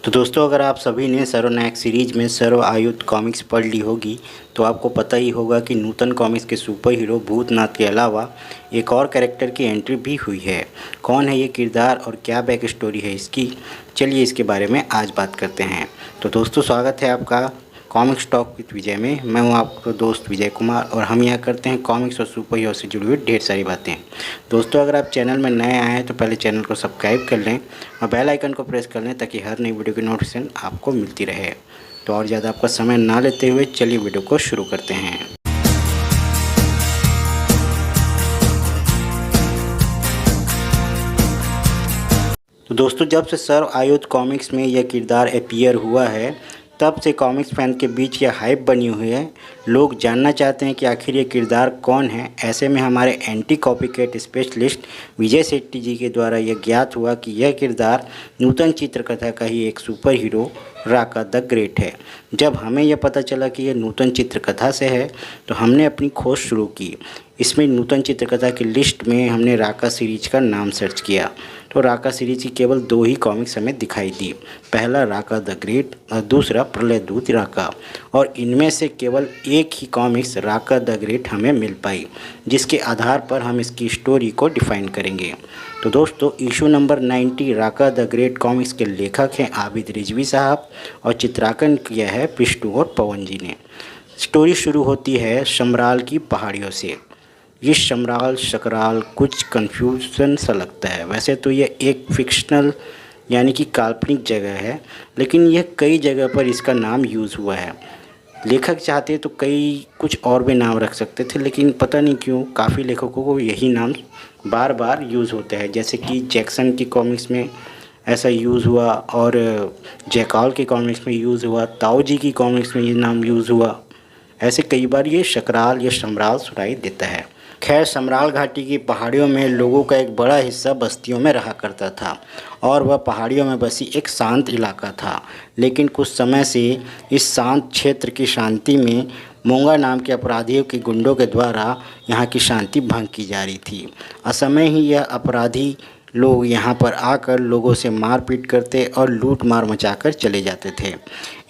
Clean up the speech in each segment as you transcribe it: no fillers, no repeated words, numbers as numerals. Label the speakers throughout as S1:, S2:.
S1: तो दोस्तों, अगर आप सभी ने सर्वनायक सीरीज में सर्व आयुध कॉमिक्स पढ़ ली होगी तो आपको पता ही होगा कि नूतन कॉमिक्स के सुपर हीरो भूतनाथ के अलावा एक और कैरेक्टर की एंट्री भी हुई है। कौन है ये किरदार और क्या बैक स्टोरी है इसकी, चलिए इसके बारे में आज बात करते हैं। तो दोस्तों, स्वागत है आपका कॉमिक्स टॉक विद विजय में। मैं हूं आपका दोस्त विजय कुमार और हम यहाँ करते हैं कॉमिक्स और सुपर हीरो से जुड़ी हुई ढेर सारी बातें। दोस्तों, अगर आप चैनल में नए आए हैं तो पहले चैनल को सब्सक्राइब कर लें और बेल आइकन को प्रेस कर लें ताकि हर नई वीडियो की नोटिफिकेशन आपको मिलती रहे। तो और ज़्यादा आपका समय ना लेते हुए चलिए वीडियो को शुरू करते हैं। तो दोस्तों, जब से सर्व आयुध कॉमिक्स में यह किरदार अपीयर हुआ है तब से कॉमिक्स फैन के बीच यह हाइप बनी हुई है। लोग जानना चाहते हैं कि आखिर ये किरदार कौन है। ऐसे में हमारे एंटी कॉपीकैट स्पेशलिस्ट विजय सेट्टी जी के द्वारा यह ज्ञात हुआ कि यह किरदार नूतन चित्रकथा का ही एक super hero Raka the great है। जब हमें यह पता चला कि यह नूतन चित्रकथा से है तो हमने अपनी खोज शुरू की। इसमें नूतन चित्रकथा की लिस्ट में हमने राका सीरीज का नाम सर्च किया तो राका सीरीज की केवल 2 ही कॉमिक्स हमें दिखाई दी। पहला राका द ग्रेट और दूसरा प्रलय दूत राका, और इनमें से केवल एक ही कॉमिक्स राका द ग्रेट हमें मिल पाई, जिसके आधार पर हम इसकी स्टोरी को डिफाइन करेंगे। तो दोस्तों, issue number 90 Raka the great comics के लेखक हैं आबिद रिजवी साहब और चित्रांकन किया है विष्णु और पवन जी ने। स्टोरी शुरू होती है शमराल की पहाड़ियों से। ये शमराल शकराल कुछ कन्फ्यूजन सा लगता है। वैसे तो ये एक फिक्शनल यानी कि काल्पनिक जगह है, लेकिन यह कई जगह पर इसका नाम यूज़ हुआ है। लेखक चाहते तो कई कुछ और भी नाम रख सकते थे, लेकिन पता नहीं क्यों काफ़ी लेखकों को यही नाम बार बार यूज़ होते हैं। जैसे कि जैक्सन की कॉमिक्स में ऐसा यूज़ हुआ और जैकॉल की कॉमिक्स में यूज़ हुआ, ताऊ जी की कॉमिक्स में ये नाम यूज़ हुआ। ऐसे कई बार ये शकराल या शमराल सुनाई देता है। खैर, समराल घाटी की पहाड़ियों में लोगों का एक बड़ा हिस्सा बस्तियों में रहा करता था और वह पहाड़ियों में बसी एक शांत इलाका था। लेकिन कुछ समय से इस शांत क्षेत्र की शांति में मोंगा नाम के अपराधियों के गुंडों के द्वारा यहाँ की शांति भंग की जा रही थी। असमय ही यह अपराधी लोग यहाँ पर आकर लोगों से मारपीट करते और लूट मार मचाकर चले जाते थे।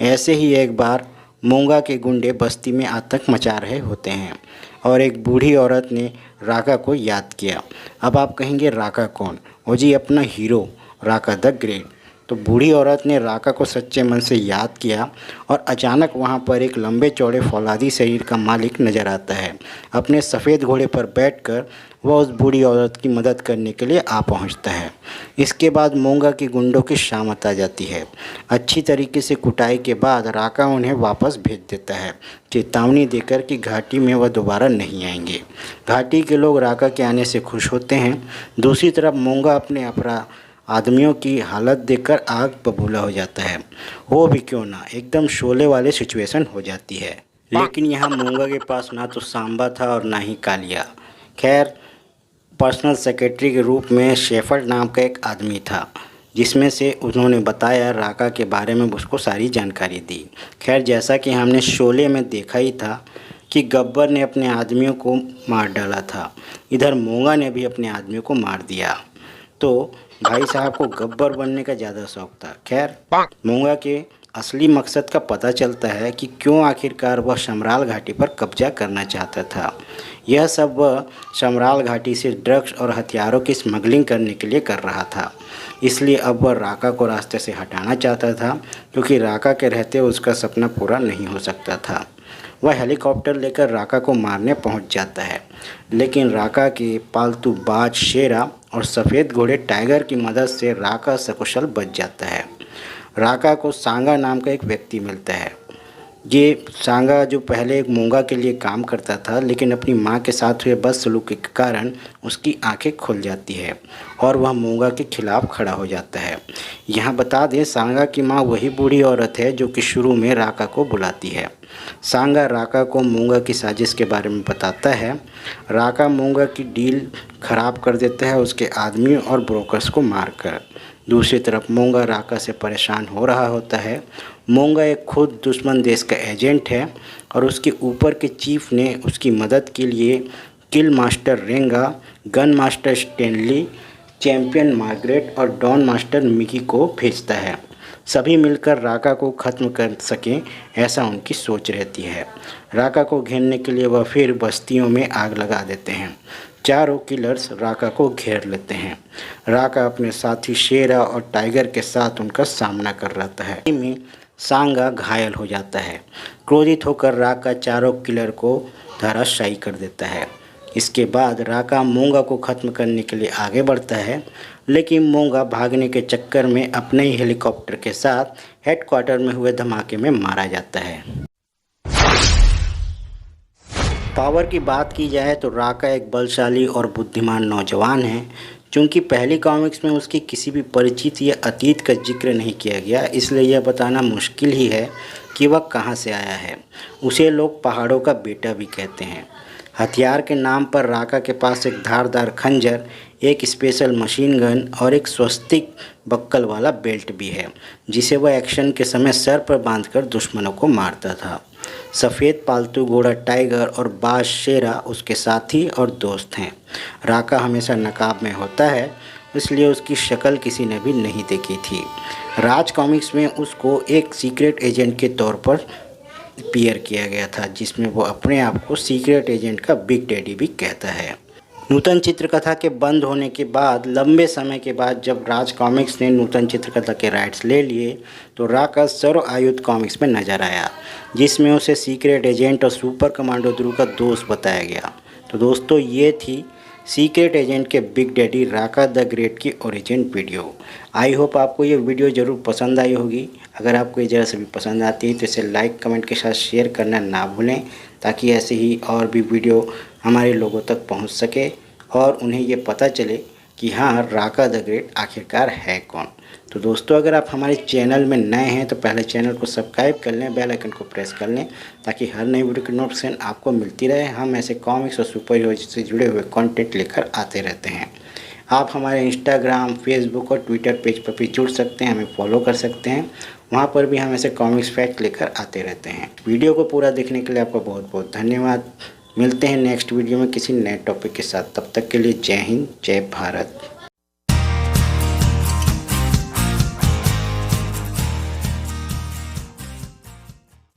S1: ऐसे ही एक बार मोंगा के गुंडे बस्ती में आतंक मचा रहे होते हैं और एक बूढ़ी औरत ने राका को याद किया। अब आप कहेंगे राका कौन? वो जी अपना हीरो राका द ग्रेट। तो बूढ़ी औरत ने राका को सच्चे मन से याद किया और अचानक वहाँ पर एक लंबे चौड़े फौलादी शरीर का मालिक नज़र आता है। अपने सफ़ेद घोड़े पर बैठकर वह उस बूढ़ी औरत की मदद करने के लिए आ पहुँचता है। इसके बाद मोंगा के गुंडों की शामत आ जाती है। अच्छी तरीके से कुटाई के बाद राका उन्हें वापस भेज देता है, चेतावनी देकर कि घाटी में वह दोबारा नहीं आएंगे। घाटी के लोग राका के आने से खुश होते हैं। दूसरी तरफ मोंगा अपने आदमियों की हालत देखकर आग बबूला हो जाता है। वो भी क्यों ना, एकदम शोले वाले सिचुएशन हो जाती है। लेकिन यहाँ मोंगा के पास ना तो सांबा था और ना ही कालिया। खैर, पर्सनल सेक्रेटरी के रूप में शेफर्ड नाम का एक आदमी था, जिसमें से उन्होंने बताया राका के बारे में उसको सारी जानकारी दी। खैर, जैसा कि हमने शोले में देखा ही था कि गब्बर ने अपने आदमियों को मार डाला था, इधर मोंगा ने भी अपने आदमियों को मार दिया। तो भाई साहब को गब्बर बनने का ज़्यादा शौक था। खैर, मोंगा के असली मकसद का पता चलता है कि क्यों आखिरकार वह शमराल घाटी पर कब्जा करना चाहता था। यह सब वह शमराल घाटी से ड्रग्स और हथियारों की स्मगलिंग करने के लिए कर रहा था। इसलिए अब वह राका को रास्ते से हटाना चाहता था, क्योंकि राका के रहते उसका सपना पूरा नहीं हो सकता था। वह हेलीकॉप्टर लेकर राका को मारने पहुंच जाता है, लेकिन राका के पालतू बाज शेरा और सफ़ेद घोड़े टाइगर की मदद से राका सकुशल बच जाता है। राका को सांगा नाम का एक व्यक्ति मिलता है। ये सांगा जो पहले एक मोंगा के लिए काम करता था, लेकिन अपनी माँ के साथ हुए बदसलूकी के कारण उसकी आंखें खुल जाती है और वह मोंगा के खिलाफ खड़ा हो जाता है। यहाँ बता दें, सांगा की माँ वही बूढ़ी औरत है जो कि शुरू में राका को बुलाती है। सांगा राका को मोंगा की साजिश के बारे में बताता है। राका मोंगा की डील खराब कर देता है उसके आदमी और ब्रोकर्स को मारकर। दूसरी तरफ मोंगा राका से परेशान हो रहा होता है। मोंगा एक खुद दुश्मन देश का एजेंट है और उसके ऊपर के चीफ ने उसकी मदद के लिए किल मास्टर रेंगा, gun master Stanley, champion Margaret और डॉन मास्टर मिकी को भेजता है। सभी मिलकर राका को ख़त्म कर सकें, ऐसा उनकी सोच रहती है। राका को घेरने के लिए वह फिर बस्तियों में आग लगा देते हैं। चारों किलर्स राका को घेर लेते हैं। राका अपने साथी शेरा और टाइगर के साथ उनका सामना कर रहता है। में सांगा घायल हो जाता है। क्रोधित होकर राका चारों किलर को धराशायी कर देता है। इसके बाद राका मोंगा को ख़त्म करने के लिए आगे बढ़ता है, लेकिन मोंगा भागने के चक्कर में अपने ही हेलीकॉप्टर के साथ हेडक्वार्टर में हुए धमाके में मारा जाता है। पावर की बात की जाए तो राका एक बलशाली और बुद्धिमान नौजवान है। चूँकि पहली कॉमिक्स में उसकी किसी भी परिचित या अतीत का जिक्र नहीं किया गया, इसलिए यह बताना मुश्किल ही है कि वह कहाँ से आया है। उसे लोग पहाड़ों का बेटा भी कहते हैं। हथियार के नाम पर राका के पास एक धारदार खंजर, एक स्पेशल मशीन गन और एक स्वस्तिक बक्कल वाला बेल्ट भी है, जिसे वह एक्शन के समय सर पर बांधकर दुश्मनों को मारता था। सफ़ेद पालतू घोड़ा टाइगर और बाज शेरा उसके साथी और दोस्त हैं। राका हमेशा नकाब में होता है, इसलिए उसकी शक्ल किसी ने भी नहीं देखी थी। राज कॉमिक्स में उसको एक सीक्रेट एजेंट के तौर पर अपीयर किया गया था, जिसमें वो अपने आप को सीक्रेट एजेंट का बिग डैडी भी कहता है। नूतन चित्रकथा के बंद होने के बाद लंबे समय के बाद जब राज कॉमिक्स ने नूतन चित्रकथा के राइट्स ले लिए, तो राका सर्व आयुध कॉमिक्स में नजर आया, जिसमें उसे सीक्रेट एजेंट और सुपर कमांडो ध्रुव का दोस्त बताया गया। तो दोस्तों, ये थी सीक्रेट एजेंट के big daddy Raka the great की ओरिजिन वीडियो। आई होप आपको ये वीडियो ज़रूर पसंद आई होगी। अगर आपको ये ज़रा से भी पसंद आती है तो इसे लाइक कमेंट के साथ शेयर करना ना भूलें, ताकि ऐसे ही और भी वीडियो हमारे लोगों तक पहुंच सके और उन्हें ये पता चले कि हाँ, राका द ग्रेट आखिरकार है कौन। तो दोस्तों, अगर आप हमारे चैनल में नए हैं तो पहले चैनल को सब्सक्राइब कर लें, बेल आइकन को प्रेस कर लें, ताकि हर नई वीडियो की नोटिफिकेशन आपको मिलती रहे। हम ऐसे कॉमिक्स और सुपर हीरो से जुड़े हुए कंटेंट लेकर आते रहते हैं। आप हमारे इंस्टाग्राम, फेसबुक और ट्विटर पेज पर भी जुड़ सकते हैं, हमें फॉलो कर सकते हैं। वहाँ पर भी हम ऐसे कॉमिक्स फैक्ट लेकर आते रहते हैं। वीडियो को पूरा देखने के लिए आपका बहुत बहुत धन्यवाद। मिलते हैं नेक्स्ट वीडियो में किसी नए टॉपिक के साथ। तब तक के लिए जय हिंद, जय भारत।